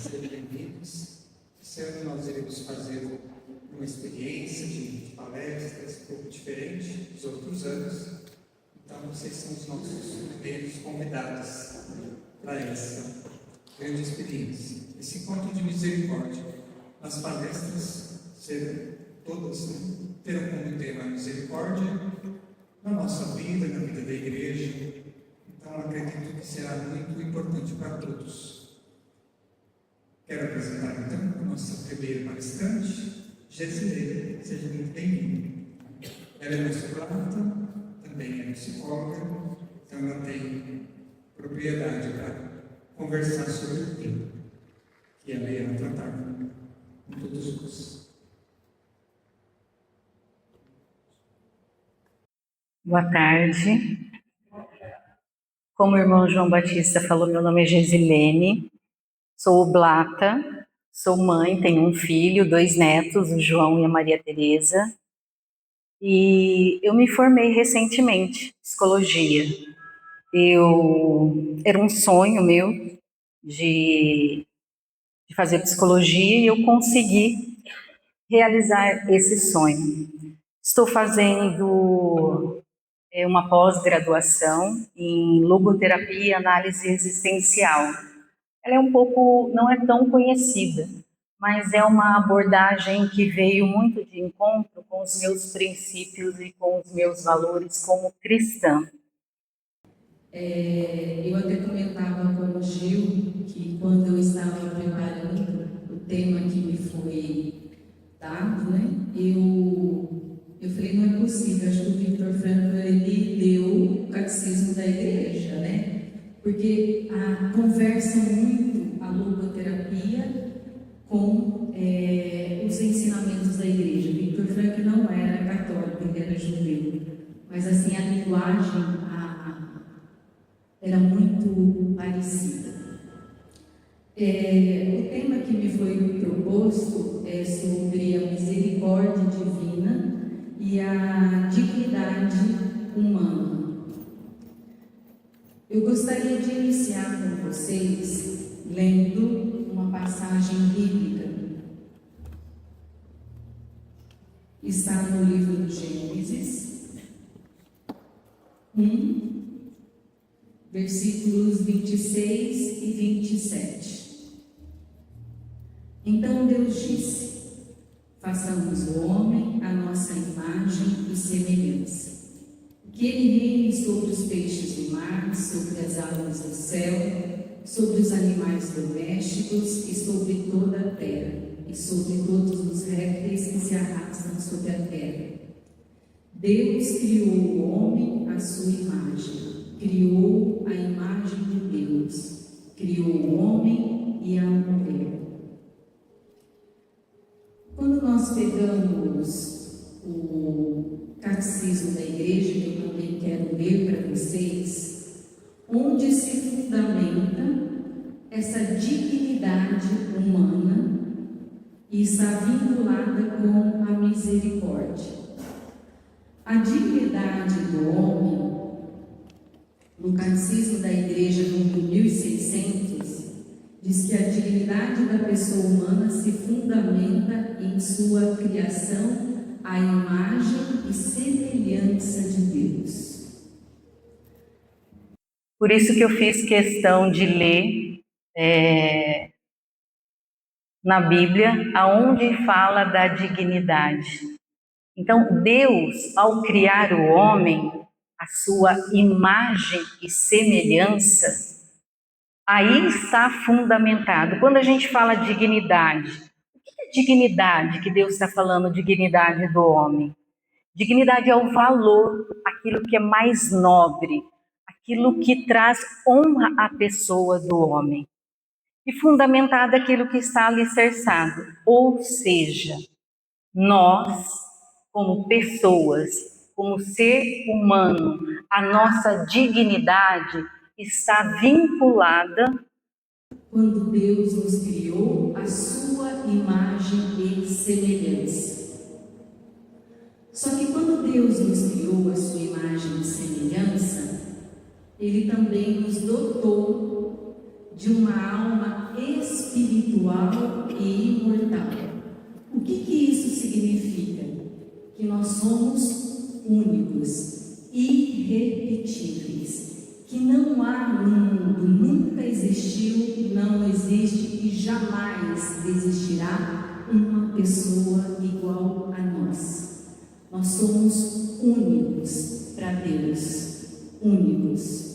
Sejam bem-vindos. Esse ano nós iremos fazer uma experiência de palestras um pouco diferente dos outros anos. Então, vocês são os nossos primeiros convidados para essa grande experiência. Esse encontro de misericórdia. As palestras serão todas, terão como tema a misericórdia na nossa vida, na vida da igreja. Então, acredito que será muito importante para todos. Quero apresentar então a nossa primeira palestrante, Gesilene. Seja muito bem-vinda. Ela é psicóloga, também é psicóloga, então ela tem propriedade para conversar sobre o tema que ela irá tratar com todos nós. Boa tarde. Como o irmão João Batista falou, meu nome é Gesilene, sou oblata, sou mãe, tenho um filho, 2 netos, o João e a Maria Tereza, e eu me formei recentemente em psicologia. Era um sonho meu de fazer psicologia e eu consegui realizar esse sonho. Estou fazendo uma pós-graduação em logoterapia e análise existencial. Ela não é tão conhecida, mas é uma abordagem que veio muito de encontro com os meus princípios e com os meus valores como cristã. Eu até comentava com o Gil que quando eu estava preparando o tema que me foi dado, né, eu falei, não é possível, acho que o Victor Franco, ele deu o catecismo da igreja, né? Porque conversa muito a logoterapia com os ensinamentos da igreja. Victor Frank não era católico, ele era judeu, mas assim a linguagem era muito parecida. O tema que me foi proposto é sobre a misericórdia divina e a dignidade humana. Eu gostaria de iniciar com vocês lendo uma passagem bíblica. Está no livro de Gênesis 1, versículos 26 e 27. Então Deus disse: façamos o homem à nossa imagem e semelhança, que ele reine sobre os peixes do mar, sobre as aves do céu, sobre os animais domésticos e sobre toda a terra, e sobre todos os répteis que se arrastam sobre a terra. Deus criou o homem à sua imagem, criou a imagem de Deus, criou o homem e a mulher. Quando nós pegamos o catecismo da igreja, que eu também quero ler para vocês, onde se fundamenta essa dignidade humana e está vinculada com a misericórdia. A dignidade do homem, no catecismo da igreja, número 1600, diz que a dignidade da pessoa humana se fundamenta em sua criação à imagem e semelhança de Deus. Por isso que eu fiz questão de ler na Bíblia aonde fala da dignidade. Então, Deus, ao criar o homem, a sua imagem e semelhança, aí está fundamentado. Quando a gente fala dignidade, o que é dignidade que Deus está falando, dignidade do homem? Dignidade é o valor, aquilo que é mais nobre, aquilo que traz honra à pessoa do homem. E fundamentado aquilo que está alicerçado, ou seja, nós, como pessoas, como ser humano, a nossa dignidade está vinculada quando Deus nos criou à sua imagem e semelhança. Só que quando Deus nos criou à sua imagem e semelhança, Ele também nos dotou de uma alma espiritual e imortal. O que isso significa? Que nós somos únicos, irrepetíveis, que não há no mundo, nunca existiu, não existe e jamais existirá uma pessoa igual a nós. Nós somos únicos para Deus, únicos.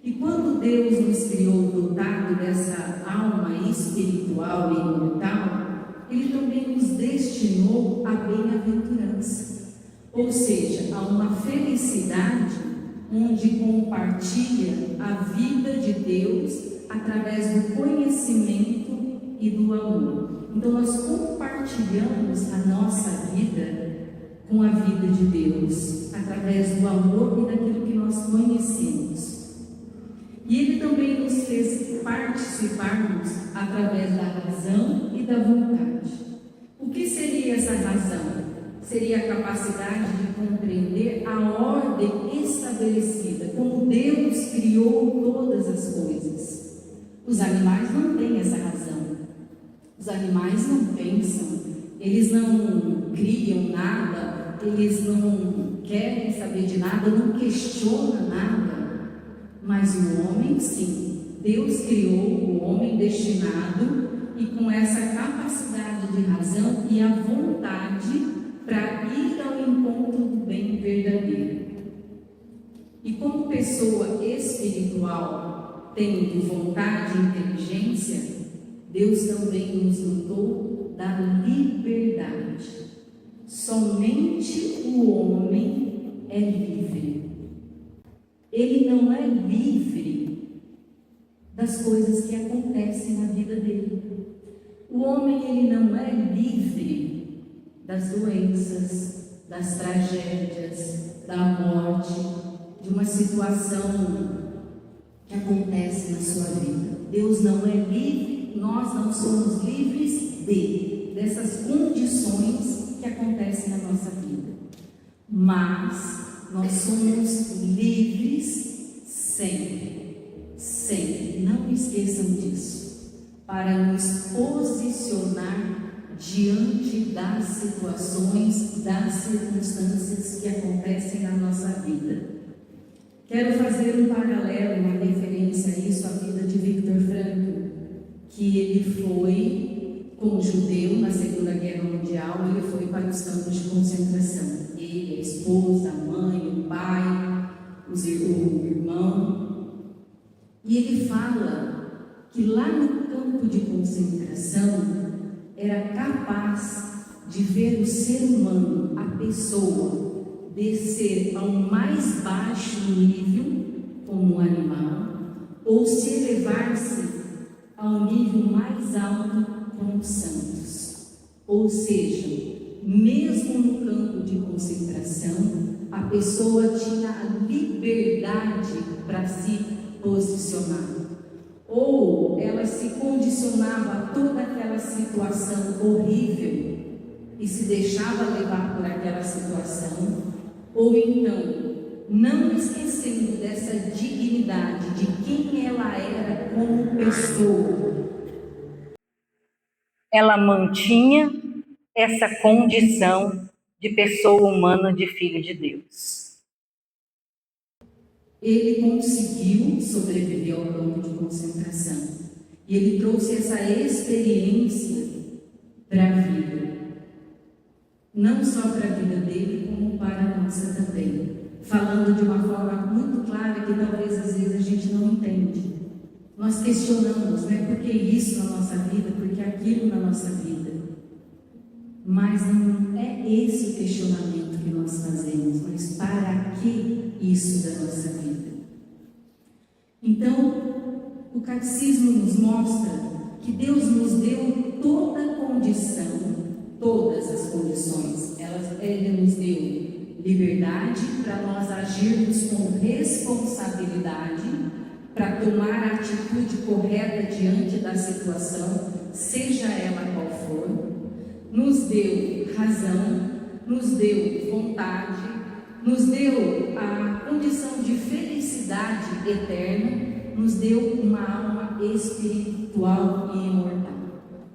E quando Deus nos criou dotado dessa alma espiritual e imortal, Ele também nos destinou à bem-aventurança, ou seja, a uma felicidade onde compartilha a vida de Deus através do conhecimento e do amor. Então nós compartilhamos a nossa vida com a vida de Deus, através do amor e daquilo que nós conhecemos. E Ele também nos fez participarmos através da razão e da vontade. O que seria essa razão? Seria a capacidade de compreender a ordem estabelecida, como Deus criou todas as coisas. Os animais não têm essa razão. Os animais não pensam, eles não criam nada, eles não querem saber de nada, não questionam nada. Mas o homem, sim, Deus criou o homem destinado e com essa capacidade de razão e a vontade para ir ao encontro do bem verdadeiro. E como pessoa espiritual, tendo vontade e inteligência, Deus também nos dotou da liberdade. Somente o homem é livre. Ele não é livre das coisas que acontecem na vida dele. O homem, ele não é livre das doenças, das tragédias, da morte, de uma situação que acontece na sua vida. Deus não é livre, nós não somos livres dessas condições que acontecem na nossa vida. Mas nós somos livres sempre, sempre, não esqueçam disso, para nos posicionar diante das situações, das circunstâncias que acontecem na nossa vida. Quero fazer um paralelo, uma referência a isso, a vida de Viktor Frankl, que ele foi, como judeu, na Segunda Guerra Mundial, ele foi para os campos de concentração. Ele, a esposa, a mãe, o pai, o irmão. E ele fala que lá no campo de concentração era capaz de ver o ser humano, a pessoa, descer ao mais baixo nível, como um animal, ou se elevar-se ao nível mais alto, como os santos. Ou seja, mesmo no campo de concentração, a pessoa tinha a liberdade para se posicionar. Ou ela se condicionava a toda aquela situação horrível e se deixava levar por aquela situação, ou então, não esquecendo dessa dignidade de quem ela era como pessoa, ela mantinha essa condição de pessoa humana, de filho de Deus. Ele conseguiu sobreviver ao campo de concentração. E ele trouxe essa experiência para a vida. Não só para a vida dele, como para a nossa também. Falando de uma forma muito clara que talvez às vezes a gente não entende. Nós questionamos, né? Por que isso na nossa vida? Por que aquilo na nossa vida? Mas não é esse o questionamento que nós fazemos, mas para que isso da nossa vida? Então, o catecismo nos mostra que Deus nos deu toda a condição, todas as condições. Ele nos deu liberdade para nós agirmos com responsabilidade, para tomar a atitude correta diante da situação, seja ela qual for. Nos deu razão, nos deu vontade, nos deu a condição de felicidade eterna, nos deu uma alma espiritual e imortal.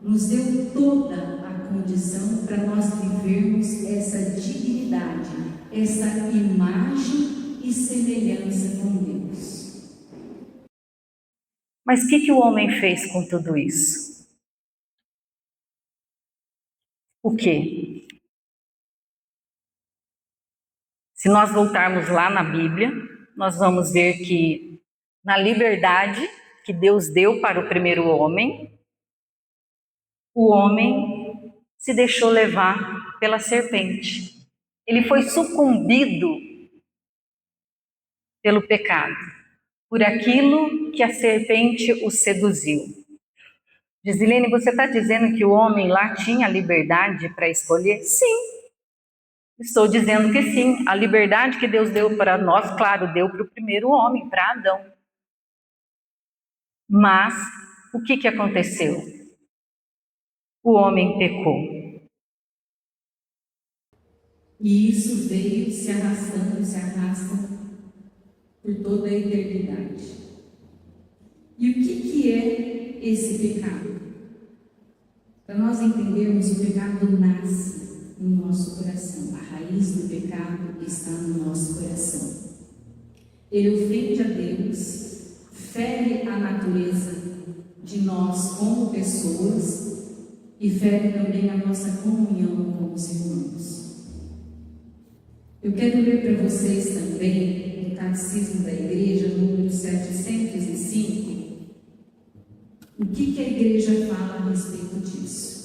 Nos deu toda a condição para nós vivermos essa dignidade, essa imagem e semelhança com Deus. Mas o que o homem fez com tudo isso? O quê? Se nós voltarmos lá na Bíblia, nós vamos ver que na liberdade que Deus deu para o primeiro homem, o homem se deixou levar pela serpente. Ele foi sucumbido pelo pecado, por aquilo que a serpente o seduziu. Gisilene, você está dizendo que o homem lá tinha liberdade para escolher? Sim. Estou dizendo que sim, a liberdade que Deus deu para nós, claro, deu para o primeiro homem, para Adão. Mas, o que aconteceu? O homem pecou. E isso veio se arrastando, se arrasta por toda a eternidade. E o que é esse pecado? Para nós entendermos, o pecado nasce no nosso coração. A raiz do pecado está no nosso coração. Ele ofende a Deus, fere a natureza de nós como pessoas e fere também a nossa comunhão com os irmãos. Eu quero ler para vocês também o Catecismo da Igreja, número 705, o que a Igreja fala a respeito disso.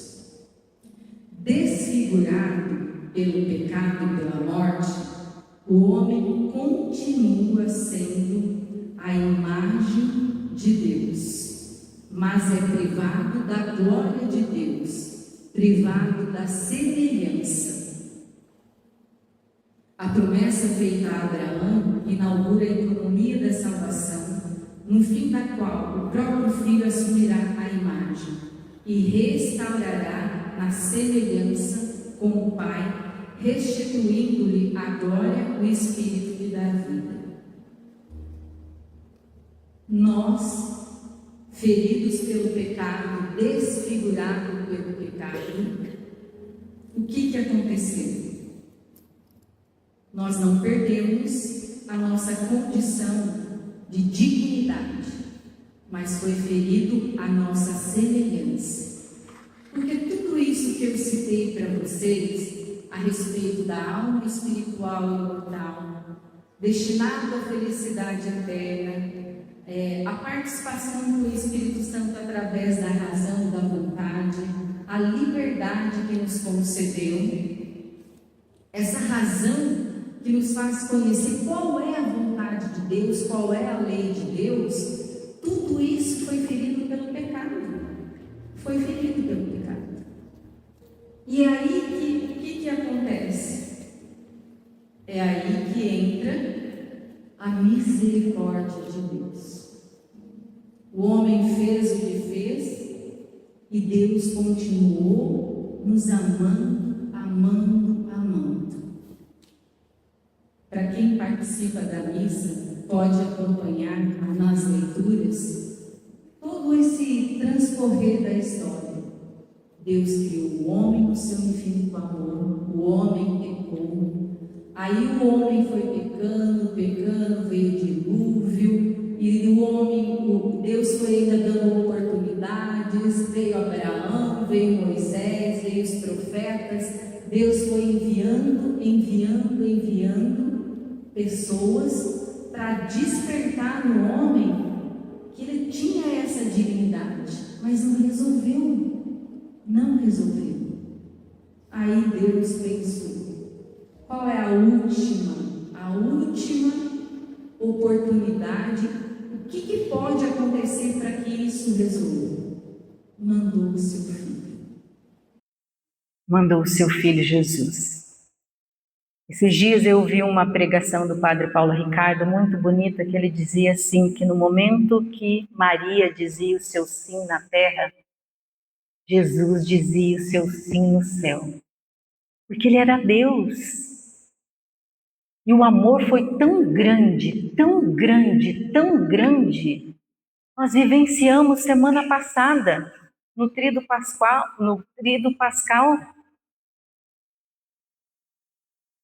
Desfigurado pelo pecado e pela morte, o homem continua sendo a imagem de Deus, mas é privado da glória de Deus, privado da semelhança. A promessa feita a Abraão inaugura a economia da salvação, no fim da qual o próprio Filho assumirá a imagem e restaurará na semelhança com o Pai, restituindo-lhe a glória, o Espírito que dá vida. Nós, feridos pelo pecado, desfigurados pelo pecado, o que aconteceu? Nós não perdemos a nossa condição de dignidade, mas foi ferido a nossa semelhança. Porque tudo isso que eu citei para vocês, a respeito da alma espiritual e imortal, destinado à felicidade eterna, a participação do Espírito Santo através da razão, da vontade, a liberdade que nos concedeu, essa razão que nos faz conhecer qual é a vontade de Deus, qual é a lei de Deus, tudo isso foi ferido pelo pecado. Foi ferido pelo pecado. E é aí que acontece? É aí que entra a misericórdia de Deus. O homem fez o que fez e Deus continuou nos amando, amando, amando. Para quem participa da missa, pode acompanhar nas leituras todo esse transcorrer da história. Deus criou o homem no seu infinito amor, o homem pecou, aí o homem foi pecando, veio o dilúvio, e Deus foi ainda dando oportunidades, veio Abraão, veio Moisés, veio os profetas, Deus foi enviando pessoas para despertar no homem que ele tinha essa dignidade, mas não resolveu. Aí Deus pensou, qual é a última oportunidade? O que pode acontecer para que isso resolva? Mandou o seu filho. Mandou o seu filho Jesus. Esses dias eu ouvi uma pregação do padre Paulo Ricardo, muito bonita, que ele dizia assim, que no momento que Maria dizia o seu sim na terra, Jesus dizia o seu sim no céu. Porque ele era Deus. E o amor foi tão grande, tão grande, tão grande, Nós vivenciamos semana passada, no Tríduo Pascal,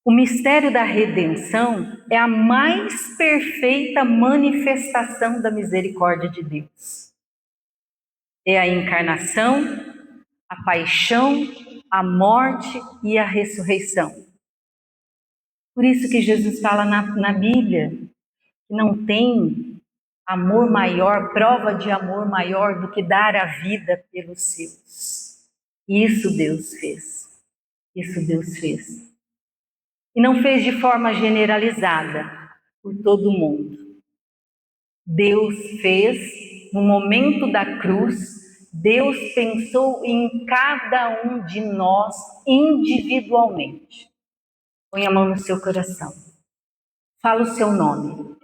o mistério da redenção é a mais perfeita manifestação da misericórdia de Deus. É a encarnação, a paixão, a morte e a ressurreição. Por isso que Jesus fala na Bíblia que não tem amor maior, prova de amor maior do que dar a vida pelos seus. Isso Deus fez. Isso Deus fez. E não fez de forma generalizada por todo mundo. Deus fez, no momento da cruz, Deus pensou em cada um de nós individualmente. Põe a mão no seu coração. Fala o seu nome.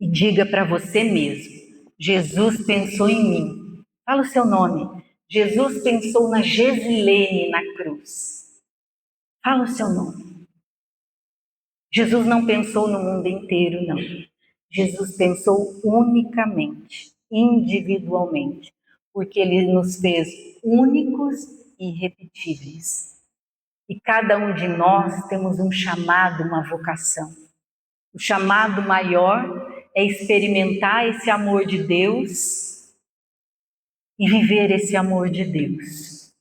E diga para você mesmo, Jesus pensou em mim. Fala o seu nome. Jesus pensou na Gesilene na cruz. Fala o seu nome. Jesus não pensou no mundo inteiro, não. Jesus pensou unicamente, individualmente, porque Ele nos fez únicos e irrepetíveis. E cada um de nós temos um chamado, uma vocação. O chamado maior é experimentar esse amor de Deus e viver esse amor de Deus.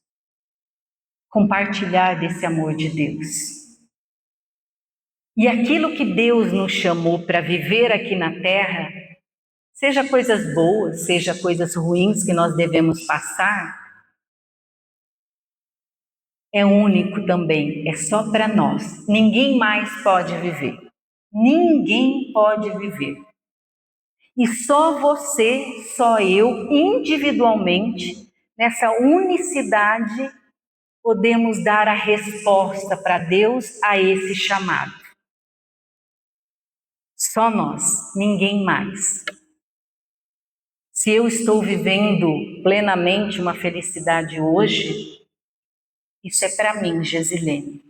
Compartilhar desse amor de Deus. E aquilo que Deus nos chamou para viver aqui na Terra, seja coisas boas, seja coisas ruins que nós devemos passar, é único também, é só para nós. Ninguém mais pode viver. Ninguém pode viver. E só você, só eu, individualmente, nessa unicidade, podemos dar a resposta para Deus a esse chamado. Só nós, ninguém mais. Se eu estou vivendo plenamente uma felicidade hoje, isso é para mim, Gesilene.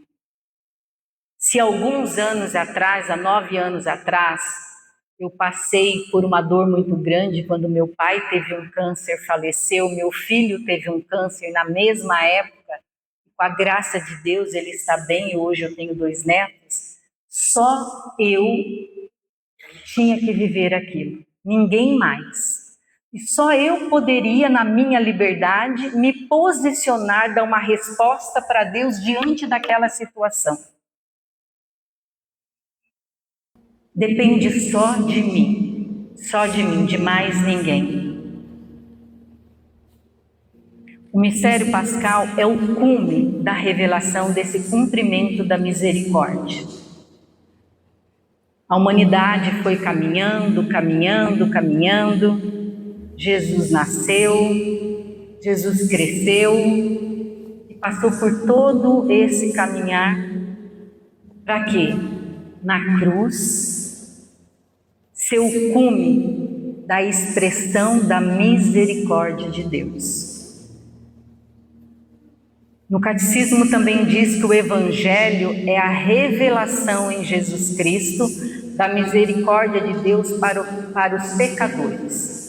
Se alguns anos atrás, há 9 anos atrás, eu passei por uma dor muito grande quando meu pai teve um câncer, faleceu, meu filho teve um câncer na mesma época, com a graça de Deus ele está bem, hoje eu tenho 2 netos, só eu tinha que viver aquilo, ninguém mais. E só eu poderia, na minha liberdade, me posicionar, dar uma resposta para Deus diante daquela situação. Depende só de mim, de mais ninguém. O mistério pascal é o cume da revelação desse cumprimento da misericórdia. A humanidade foi caminhando, Jesus nasceu, Jesus cresceu e passou por todo esse caminhar. Para quê? Na cruz, ser o cume da expressão da misericórdia de Deus. No Catecismo também diz que o Evangelho é a revelação em Jesus Cristo da misericórdia de Deus para os pecadores.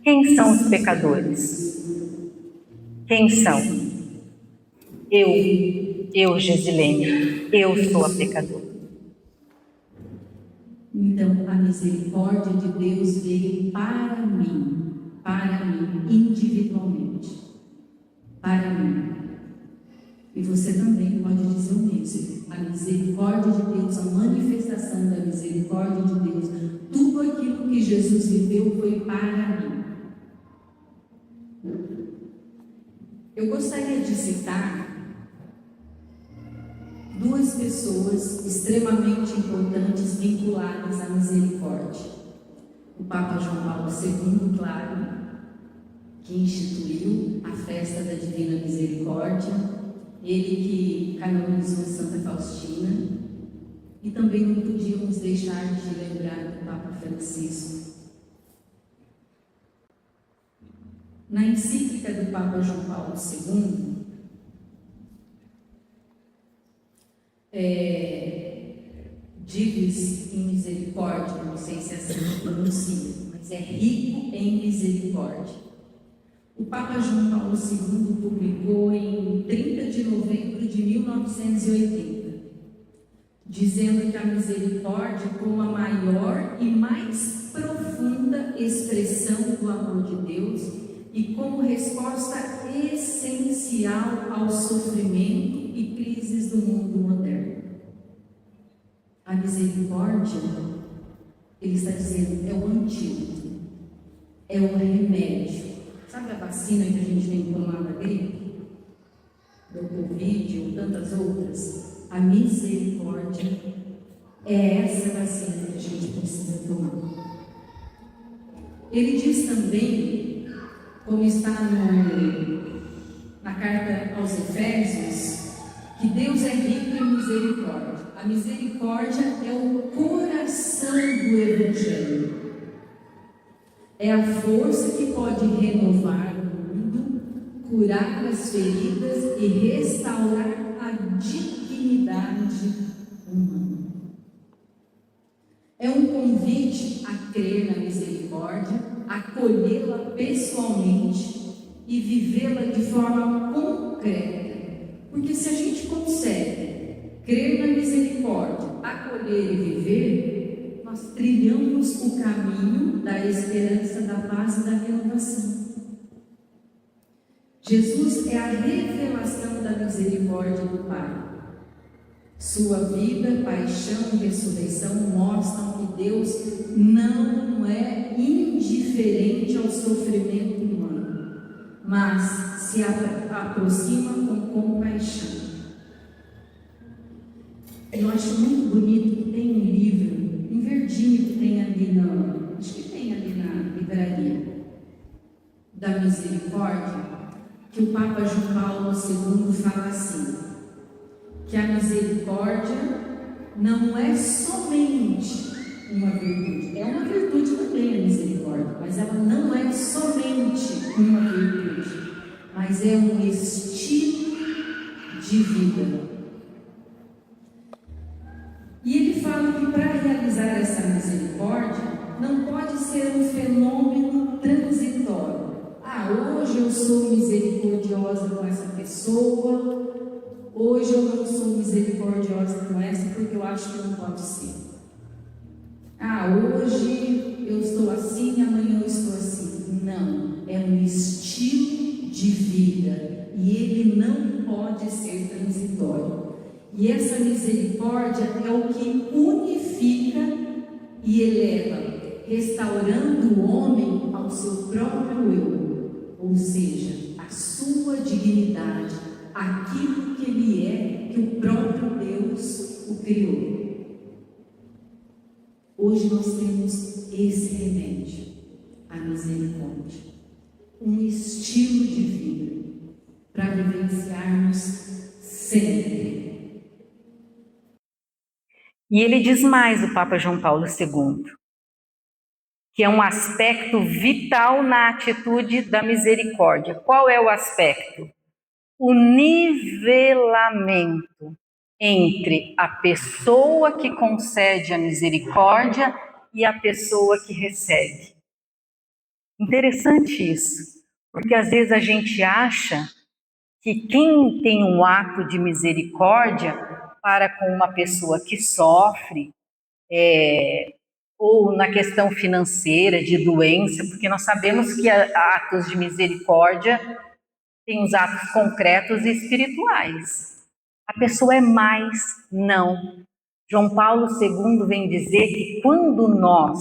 Quem são os pecadores? Quem são? Eu, Gesilene, eu sou a pecadora. Então, a misericórdia de Deus veio para mim, individualmente, para mim. E você também pode dizer o mesmo. A misericórdia de Deus, a manifestação da misericórdia de Deus, tudo aquilo que Jesus viveu foi para mim. Eu gostaria de citar 2 pessoas extremamente importantes vinculadas à misericórdia. O Papa João Paulo II, claro, que instituiu a festa da Divina Misericórdia, ele que canonizou Santa Faustina, e também não podíamos deixar de lembrar do Papa Francisco. Na encíclica do Papa João Paulo II, Divis in Misericórdia, não sei se é assim que pronuncia, mas mas é rico em misericórdia. O Papa João Paulo II publicou em 30 de novembro de 1980, dizendo que a misericórdia, como a maior e mais profunda expressão do amor de Deus e como resposta essencial ao sofrimento e crises do mundo moderno. A misericórdia, ele está dizendo, é o antídoto, é o remédio. Sabe a vacina que a gente tem tomado da gripe, do Covid ou tantas outras? A misericórdia é essa vacina que a gente precisa tomar. Ele diz também, como está na carta aos Efésios, que Deus é rico em misericórdia. A misericórdia é o coração do Evangelho. É a força que pode renovar o mundo, curar as feridas e restaurar a dignidade humana. É um convite a crer na misericórdia, acolhê-la pessoalmente e vivê-la de forma concreta. Porque se a gente consegue crer na misericórdia, acolher e viver, nós trilhamos o caminho da esperança, da paz e da renovação. Jesus é a revelação da misericórdia do Pai. Sua vida, paixão e ressurreição mostram que Deus não é indiferente ao sofrimento humano, mas se aproxima com compaixão. Eu acho muito bonito que tem um livro, em verdinho, que tem ali acho que tem ali na livraria, da misericórdia, que o Papa João Paulo II fala assim, que a misericórdia não é somente uma virtude, é uma virtude também a misericórdia, mas ela não é somente uma virtude, mas é um estilo de vida. E ele fala que para realizar essa misericórdia, não pode ser um fenômeno transitório. Hoje eu sou misericordiosa com essa pessoa, hoje eu não sou misericordiosa com essa porque eu acho que não pode ser. Hoje eu estou assim, amanhã eu estou assim. Não, é um estilo de vida e ele não pode ser transitório. E essa misericórdia é o que unifica e eleva, restaurando o homem ao seu próprio eu, ou seja, a sua dignidade, aquilo que ele é, que o próprio Deus o criou. Hoje nós temos esse remédio, a misericórdia, um estilo de vida para vivenciarmos sempre. E ele diz mais, o Papa João Paulo II, que é um aspecto vital na atitude da misericórdia. Qual é o aspecto? O nivelamento entre a pessoa que concede a misericórdia e a pessoa que recebe. Interessante isso, porque às vezes a gente acha que quem tem um ato de misericórdia para com uma pessoa que sofre, ou na questão financeira, de doença, porque nós sabemos que atos de misericórdia têm os atos concretos e espirituais. A pessoa é mais, não. João Paulo II vem dizer que quando nós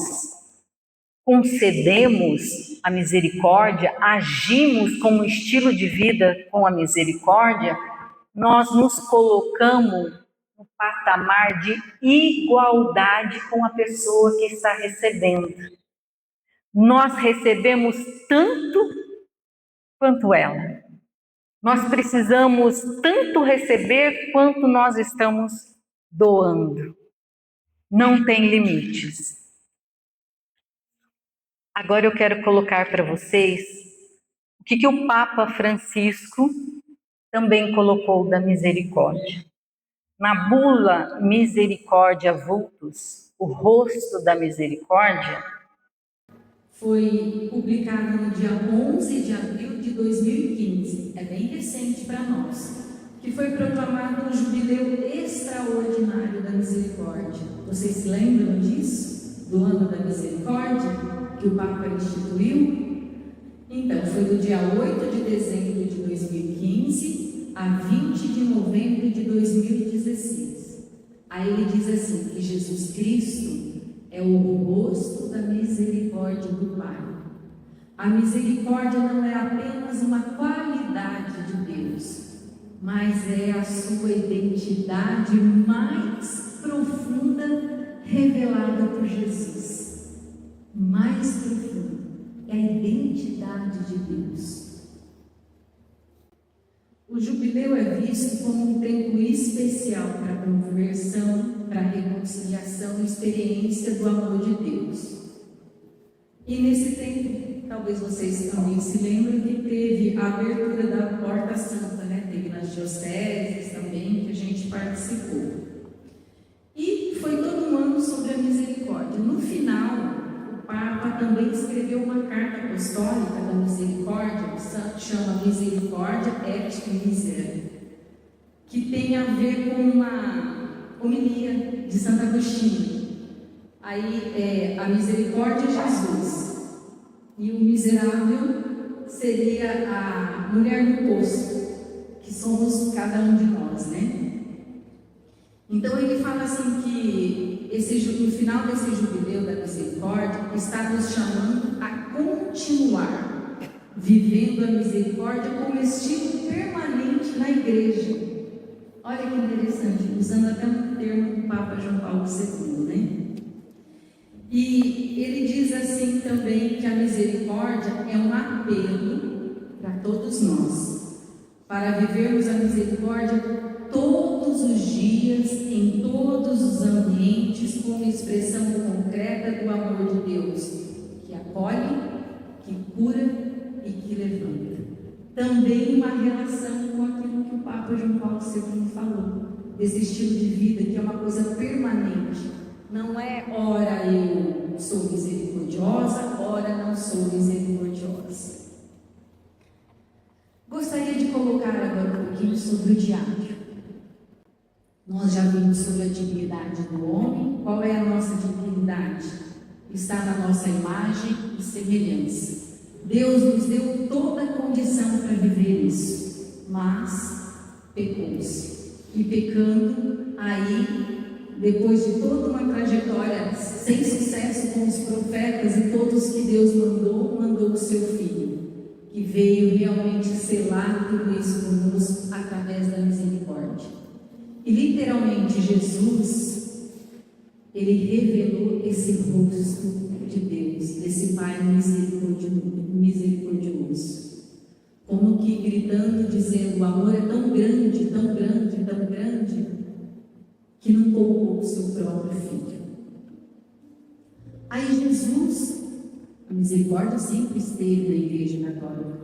concedemos a misericórdia, agimos com um estilo de vida com a misericórdia, nós nos colocamos no patamar de igualdade com a pessoa que está recebendo. Nós recebemos tanto quanto ela. Nós precisamos tanto receber quanto nós estamos doando. Não tem limites. Agora eu quero colocar para vocês o que o Papa Francisco também colocou da misericórdia. Na bula Misericórdia Vultus, o rosto da misericórdia, foi publicado no dia 11 de abril de 2015, é bem recente para nós, que foi proclamado o Jubileu Extraordinário da Misericórdia. Vocês se lembram disso? Do Ano da Misericórdia, que o Papa instituiu? Então, foi do dia 8 de dezembro de 2015 a 20 de novembro de 2016. Aí ele diz assim, que Jesus Cristo é o rosto da misericórdia do Pai. A misericórdia não é apenas uma qualidade de Deus, mas é a sua identidade mais profunda revelada por Jesus. Mais profunda é a identidade de Deus. O jubileu é visto como um tempo especial para a conversão, para a reconciliação e experiência do amor de Deus. E nesse tempo, talvez vocês também se lembrem que teve a abertura da Porta Santa, né? Teve nas dioceses também, que a gente participou. E foi todo um ano sobre a misericórdia. No final, o Papa também escreveu uma carta apostólica da misericórdia, que chama Misericórdia et Misera, que tem a ver com uma homilia de Santo Agostinho. Aí a misericórdia é Jesus, e o miserável seria a mulher no poço, que somos cada um de nós, né? Então ele fala assim que no final desse jubileu da misericórdia está nos chamando a continuar vivendo a misericórdia como estilo permanente na igreja. Olha que interessante, usando até um termo do Papa João Paulo II, né? E ele diz assim também que a misericórdia é um apelo para todos nós, para vivermos a misericórdia todos os dias, em todos os ambientes, como expressão concreta do amor de Deus, que acolhe, que cura e que levanta. Também uma relação com aquilo que o Papa João Paulo II falou, desse estilo de vida que é uma coisa permanente. Não é ora eu sou misericordiosa, ora não sou misericordiosa. Gostaria de colocar agora um pouquinho sobre o diário. Nós já vimos sobre a dignidade do homem. Qual é a nossa dignidade? Está na nossa imagem e semelhança. Deus nos deu toda a condição para viver isso, mas pecou-se. E pecando, aí, depois de toda uma trajetória sem sucesso com os profetas e todos que Deus mandou o seu Filho, que veio realmente selar tudo isso conosco através da misericórdia. E literalmente Jesus, ele revelou esse rosto de Deus, desse Pai misericordioso, como que gritando, dizendo: o amor é tão grande, tão grande, tão grande, que não poupou o seu próprio Filho. Aí Jesus, a misericórdia sempre esteve na Igreja Católica,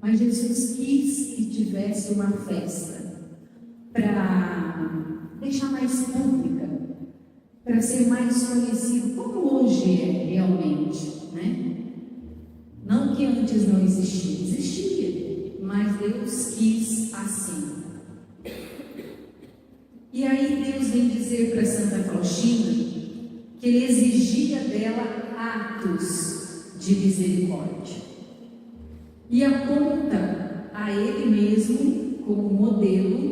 mas Jesus quis que tivesse uma festa para deixar mais pública, para ser mais conhecido, como hoje é realmente, né? Não que antes não existia, existia, mas Deus quis assim. E aí Deus vem dizer para Santa Faustina que Ele exigia dela atos de misericórdia e aponta a Ele mesmo como modelo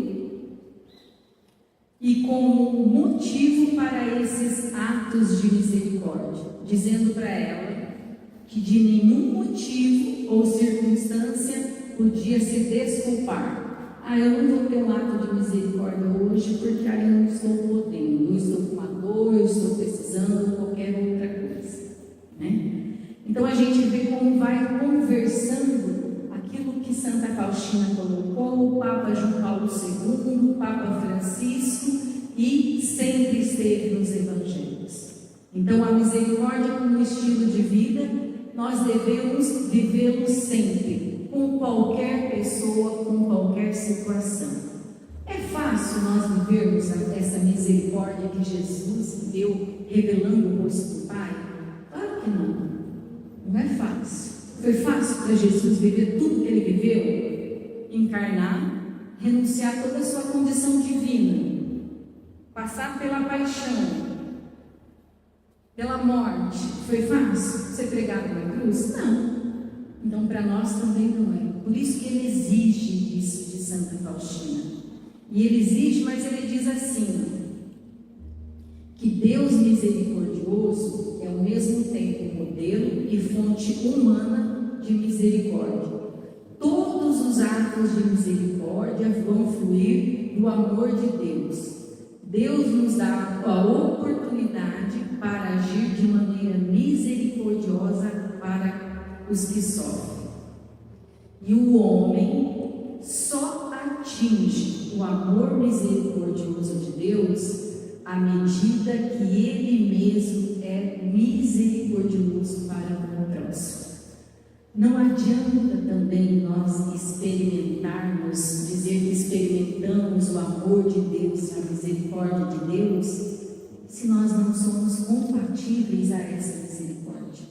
e como motivo para esses atos de misericórdia, dizendo para ela que de nenhum motivo ou circunstância podia se desculpar. Eu não vou ter um ato de misericórdia hoje porque eu não estou podendo, eu estou com uma dor, eu estou precisando, qualquer outra coisa, né? Então a gente vê como vai conversando aquilo que Santa Faustina colocou, o Papa João Paulo II, o Papa Francisco, e sempre esteve nos Evangelhos. Então a misericórdia como estilo de vida, nós devemos vivê-lo sempre, com qualquer pessoa, com qualquer situação. É fácil nós vivermos essa misericórdia que Jesus deu, revelando o rosto do Pai? Claro que não. Não é fácil. Foi fácil para Jesus viver tudo que ele viveu? Encarnar, renunciar toda a sua condição divina, passar pela paixão, pela morte. Foi fácil ser pregado na cruz? Não. Então para nós também não é. Por isso que ele exige isso de Santa Faustina. E ele exige, mas ele diz assim, que Deus misericordioso é ao mesmo tempo modelo e fonte humana de misericórdia. Todos os atos de misericórdia vão fluir do amor de Deus. Deus nos dá a oportunidade para agir de maneira misericordiosa para os que sofrem. E o homem só atinge o amor misericordioso de Deus à medida que ele mesmo é misericordioso para o próximo. Não adianta também nós experimentarmos, dizer que experimentamos o amor de Deus, a misericórdia de Deus, se nós não somos compatíveis a essa misericórdia.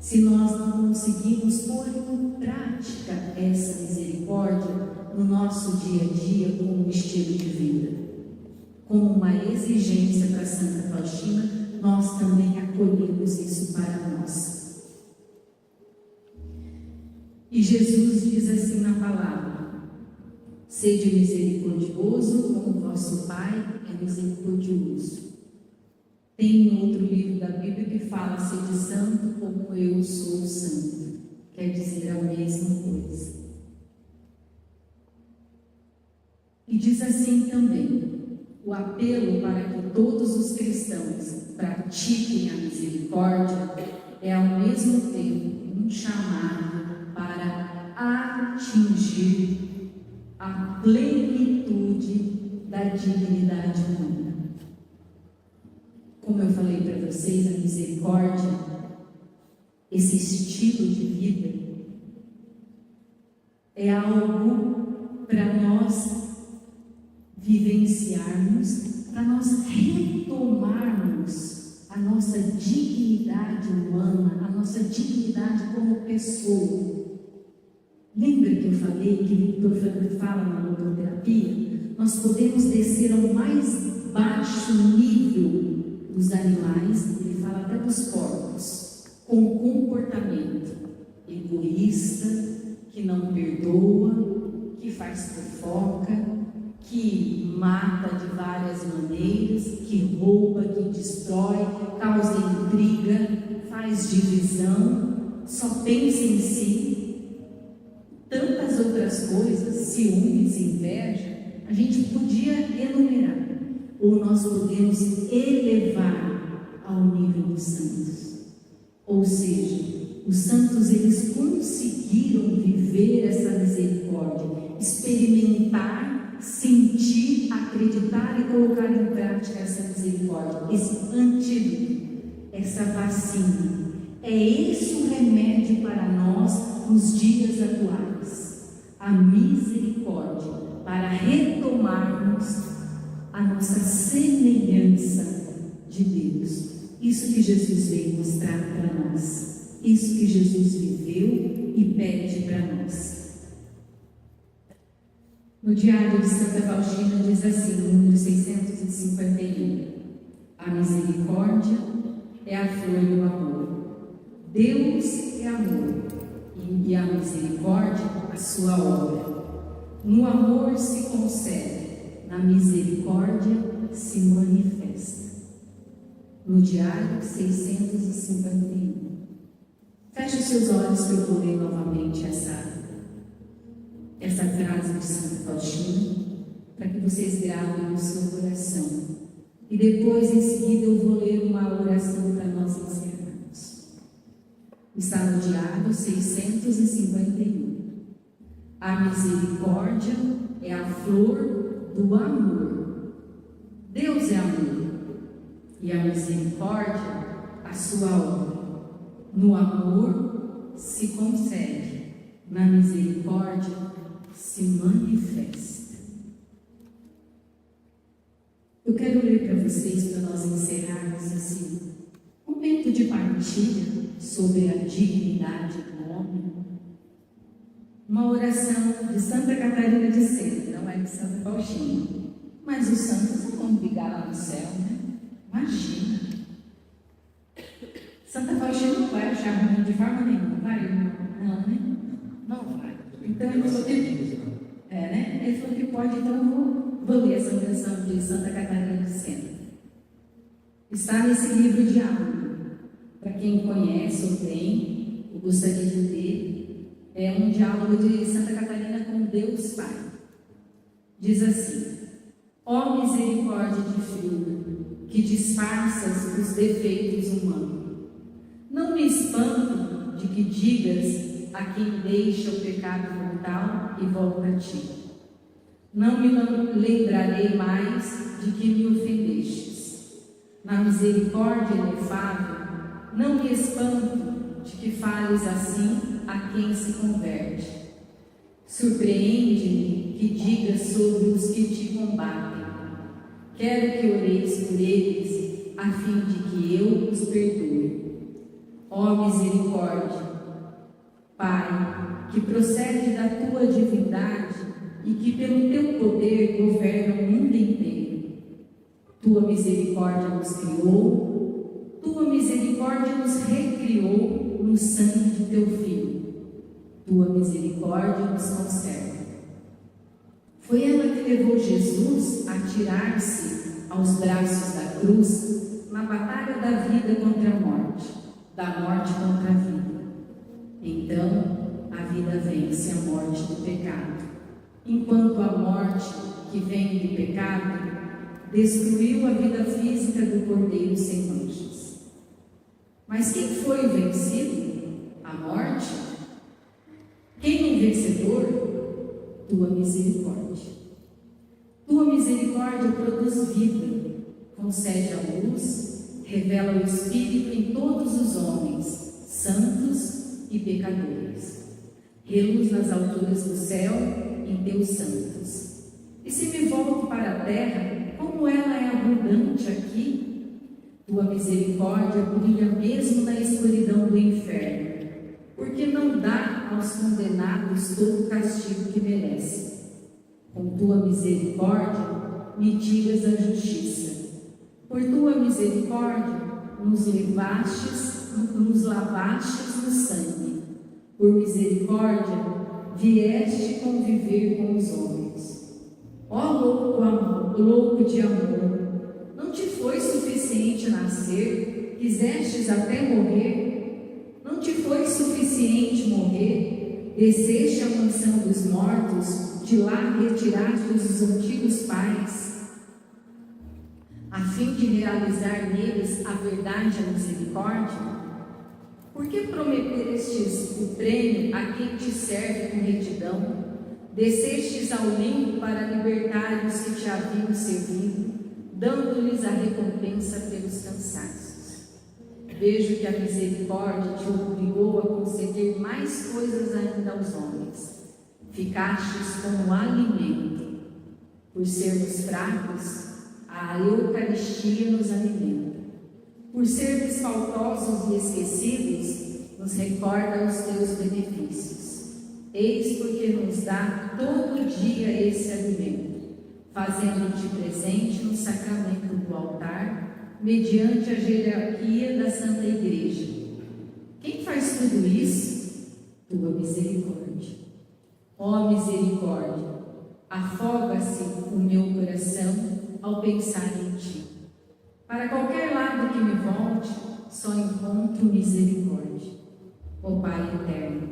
Se nós não conseguimos pôr em prática essa misericórdia no nosso dia a dia como um estilo de vida. Como uma exigência para Santa Faustina, nós também acolhemos isso para nós. E Jesus diz assim na palavra: sede misericordioso como vosso Pai é misericordioso. Tem outro livro da Bíblia que fala: sede santo como eu sou santo. Quer dizer a mesma coisa. E diz assim também: o apelo para que todos os cristãos pratiquem a misericórdia é ao mesmo tempo um chamado para atingir a plenitude da dignidade humana. Como eu falei para vocês, a misericórdia, esse estilo de vida, é algo para nós vivenciarmos, para nós retomarmos a nossa dignidade humana, a nossa dignidade como pessoa. Lembra que eu falei que Victor Frankl fala na logoterapia? Nós podemos descer ao mais baixo nível dos animais, ele fala até dos porcos, com comportamento egoísta, que não perdoa, que faz fofoca, que mata de várias maneiras, que rouba, que destrói, causa intriga, faz divisão, só pensa em si, tantas outras coisas, ciúmes, inveja, a gente podia enumerar, ou nós podemos elevar ao nível dos santos. Ou seja, os santos, eles conseguiram viver essa misericórdia, experimentar, sentir, acreditar e colocar em prática essa misericórdia, esse antídoto, essa vacina. É esse o remédio para nós nos dias atuais, a misericórdia, para retomarmos a nossa semelhança de Deus. Isso que Jesus veio mostrar para nós, isso que Jesus viveu e pede para nós. No Diário de Santa Faustina diz assim, no número 651, a misericórdia é a flor do amor. Deus é amor e a misericórdia a sua obra. No amor se concebe, na misericórdia se manifesta. No Diário 651. Feche os seus olhos que eu vou ler novamente essa frase de Santa Faustina, para que vocês gravem no seu coração. E depois, em seguida, eu vou ler uma oração para nós encerrarmos. Está no Diário 651. A misericórdia é a flor do amor. Deus é amor. E a misericórdia, a sua obra. No amor se concebe, na misericórdia se manifesta. Eu quero ler para vocês, para nós encerrarmos assim, um momento de partilha sobre a dignidade do homem. Uma oração de Santa Catarina de Sena, não é de Santa Faustina. Mas os santos não vão brigar lá no céu, né? Imagina. Santa Faustina não vai achar ruim de forma nenhuma, vai? Não, né? Não vai. Então ele falou que, né? Ele falou que pode, então eu vou ler essa oração de Santa Catarina de Sena. Está nesse livro de Diálogo. Para quem conhece ou tem, ou gostaria de ler, é um diálogo de Santa Catarina com Deus Pai. Diz assim: ó misericórdia divina, que disfarças os defeitos humanos, não me espanto de que digas a quem deixa o pecado mortal e volta a ti. Não me lembrarei mais de que me ofendestes. Na misericórdia inefável, não me espanto de que fales assim a quem se converte. Surpreende-me que digas sobre os que te combatem. Quero que oreis por eles, a fim de que eu os perdoo. Ó misericórdia, Pai, que procede da tua divindade e que pelo teu poder governa o mundo inteiro. Tua misericórdia nos criou, tua misericórdia nos recriou no sangue de teu Filho. Tua misericórdia nos conserva. Foi ela que levou Jesus a tirar-se aos braços da cruz na batalha da vida contra a morte, da morte contra a vida. Então, a vida vence a morte do pecado, enquanto a morte que vem do pecado destruiu a vida física do Cordeiro sem manchas. Mas quem foi o vencido? A morte? Quem é o vencedor? Tua misericórdia. Tua misericórdia produz vida, concede a luz, revela o Espírito em todos os homens, santos e pecadores. Reluz nas alturas do céu em teus santos. E se me volto para a terra, como ela é abundante aqui, tua misericórdia brilha mesmo na escuridão do inferno, porque não dá aos condenados todo o castigo que merecem. Com tua misericórdia, mitigas a justiça. Por tua misericórdia, nos lavastes no sangue. Por misericórdia, vieste conviver com os homens. Ó louco de amor, não te foi suficiente nascer, quisestes até morrer? Não te foi suficiente morrer, desceste à mansão dos mortos, de lá retiraste os antigos pais, a fim de realizar neles a verdade e a misericórdia? Por que prometestes o prêmio a quem te serve com retidão? Descestes ao limbo para libertar os que te haviam servido, dando-lhes a recompensa pelos cansaços. Vejo que a misericórdia te obrigou a conceder mais coisas ainda aos homens. Ficastes como alimento. Por sermos fracos, a Eucaristia nos alimenta. Por sermos faltosos e esquecidos, nos recorda os teus benefícios. Eis porque nos dá todo dia esse alimento, fazendo-te presente no sacramento do altar, mediante a hierarquia da Santa Igreja. Quem faz tudo isso? Tua misericórdia. Ó misericórdia, afoga-se o meu coração ao pensar em ti. Para qualquer lado que me volte, só encontro misericórdia. Ó Pai eterno,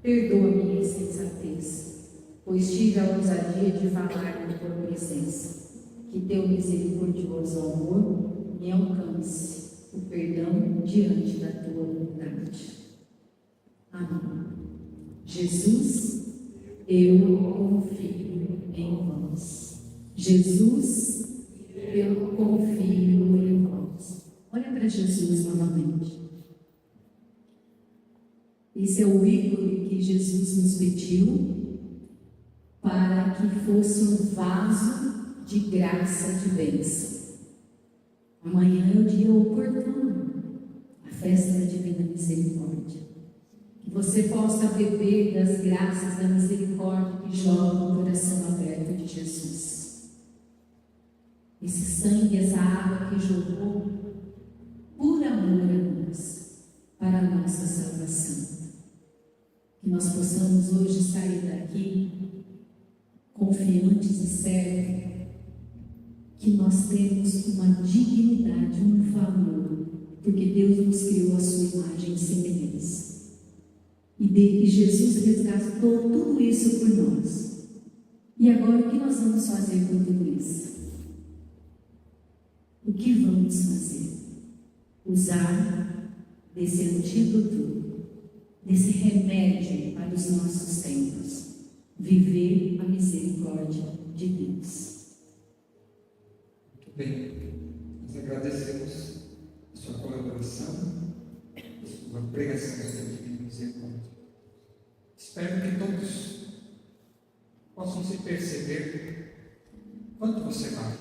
perdoa minha insensatez, pois tive a ousadia de falar na tua presença. Que teu misericordioso amor me alcance o perdão diante da tua bondade. Amém. Jesus, eu confio em vós. Jesus, eu confio em vós. Olha para Jesus novamente. Esse é o ícone que Jesus nos pediu para que fosse um vaso de graça, de bênção. Amanhã é o dia oportuno, a festa da Divina Misericórdia. misericórdia. Que você possa beber das graças da misericórdia que jorra no coração aberto de Jesus. Esse sangue, essa água que jorrou por amor a nós, para a nossa salvação. Que nós possamos hoje sair daqui confiantes e certos que nós temos uma dignidade, um valor, porque Deus nos criou a sua imagem e semelhança. E que Jesus resgatou tudo isso por nós. E agora o que nós vamos fazer com tudo isso? O que vamos fazer? Usar desse antídoto, desse remédio para os nossos tempos. Viver a misericórdia de Deus. Muito bem. Nós agradecemos a sua colaboração, a sua pregação de misericórdia. Espero que todos possam se perceber quanto você vale.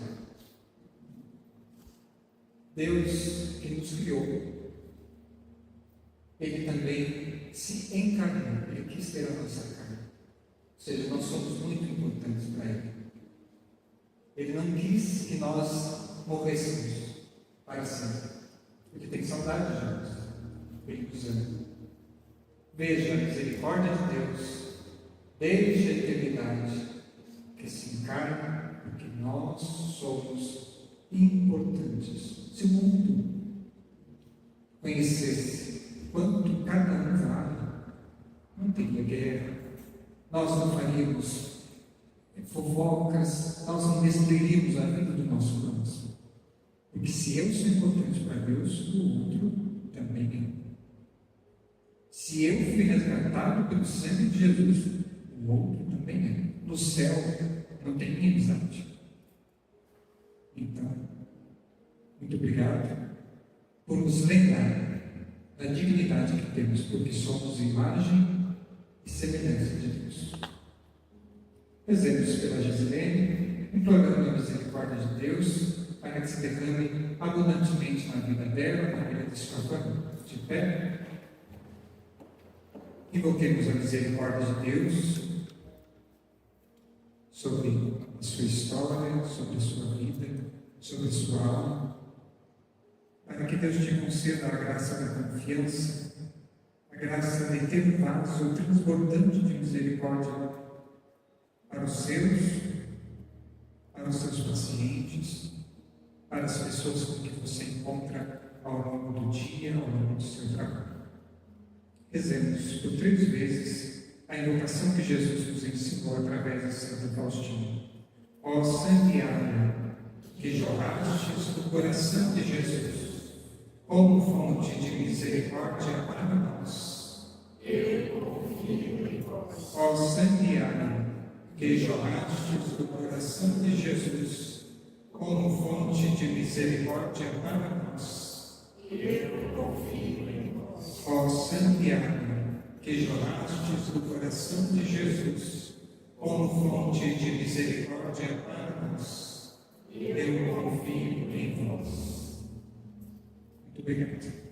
Deus que nos criou, Ele também se encarnou, Ele quis ter a nossa carne. Ou seja, nós somos muito importantes para Ele. Ele não quis que nós morrêssemos para sempre, porque tem saudade de nós. Ele nos ama. Veja a misericórdia de Deus, desde a eternidade, que se encarna, porque nós somos importantes. Se o mundo conhecesse quanto cada um vale, não teria guerra, nós não faríamos fofocas, nós não destruiríamos a vida do nosso próximo. Porque se eu sou importante para Deus, o outro também é. Se eu fui resgatado pelo sangue de Jesus, o outro também é. No céu não tem inimizade. Então, muito obrigado por nos lembrar da dignidade que temos, porque somos imagem e semelhança de Deus. Rezemos pela Gisilene, implorando a misericórdia de Deus, para que se derrame abundantemente na vida dela, na vida de sua família. De pé, invoquemos a misericórdia de Deus sobre a sua história, sobre a sua vida, sobre a sua alma, para que Deus te conceda a graça da confiança, a graça de ter um vaso transbordante de misericórdia para os seus pacientes, para as pessoas com que você encontra ao longo do dia, ao longo do seu trabalho. Rezemos por 3 vezes a invocação que Jesus nos ensinou através de Santo Faustina. Ó sangue e água que jorrastes do coração de Jesus, como fonte de misericórdia para nós. Eu confio em vós. Ó sangue e água que jorrastes do coração de Jesus, como fonte de misericórdia para nós. Eu confio em vós. Ó sangue e água que jorrastes do coração de Jesus, como fonte de misericórdia para nós. Eu confio em vós. Muito obrigado.